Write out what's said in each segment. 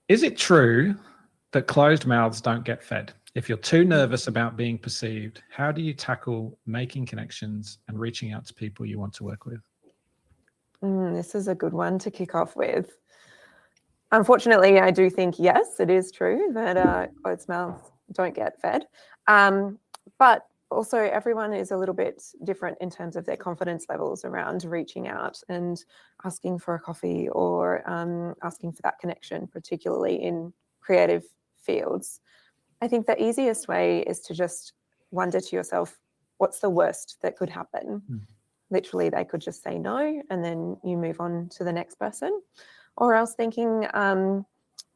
Is it true that closed mouths don't get fed? If you're too nervous about being perceived, how do you tackle making connections and reaching out to people you want to work with? This is a good one to kick off with. Unfortunately, I do think, yes, it is true that closed mouths don't get fed. But also everyone is a little bit different in terms of their confidence levels around reaching out and asking for a coffee or asking for that connection, particularly in creative fields. I think the easiest way is to just wonder to yourself, what's the worst that could happen? Literally, they could just say no, and then you move on to the next person. Or else thinking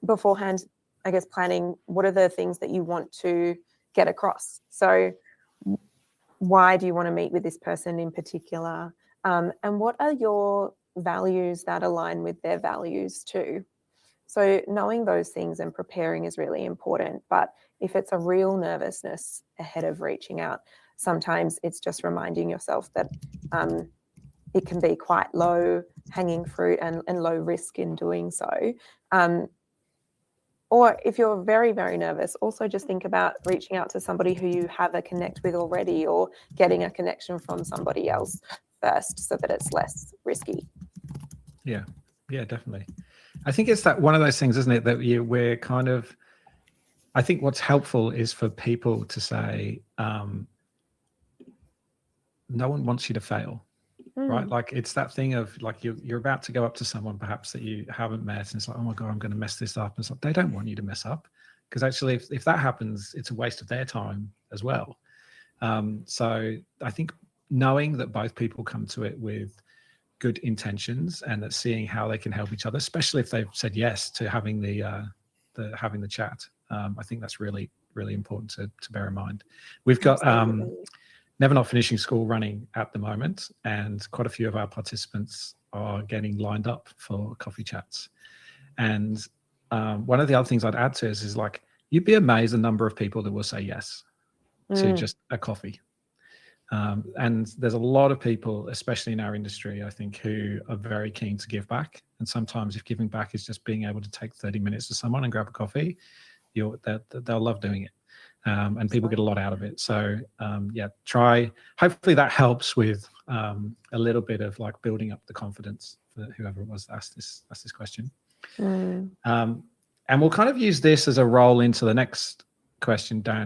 beforehand, I guess, planning what are the things that you want to get across. So why do you want to meet with this person in particular? And what are your values that align with their values too? So knowing those things and preparing is really important. But if it's a real nervousness ahead of reaching out, sometimes it's just reminding yourself that it can be quite low hanging fruit and low risk in doing so. Or if you're very, very nervous, also just think about reaching out to somebody who you have a connect with already, or getting a connection from somebody else first so that it's less risky. Yeah, definitely. I think it's that one of those things, isn't it, that we're kind of, I think what's helpful is for people to say, no one wants you to fail. Right? Like it's that thing of like you're about to go up to someone perhaps that you haven't met, and it's like, oh my God, I'm going to mess this up. And it's like, they don't want you to mess up, because actually if that happens, it's a waste of their time as well. So I think knowing that both people come to it with good intentions and that seeing how they can help each other, especially if they've said yes to having the chat, I think that's really, really important to bear in mind. We've got Never Not Finishing School running at the moment, and quite a few of our participants are getting lined up for coffee chats. And one of the other things I'd add to is like, you'd be amazed the number of people that will say yes to just a coffee. And there's a lot of people, especially in our industry, I think, who are very keen to give back. And sometimes if giving back is just being able to take 30 minutes to someone and grab a coffee, they'll love doing it. And people get a lot out of it. So hopefully that helps with a little bit of like building up the confidence for whoever it was that asked this question. And we'll kind of use this as a roll into the next question, Dan.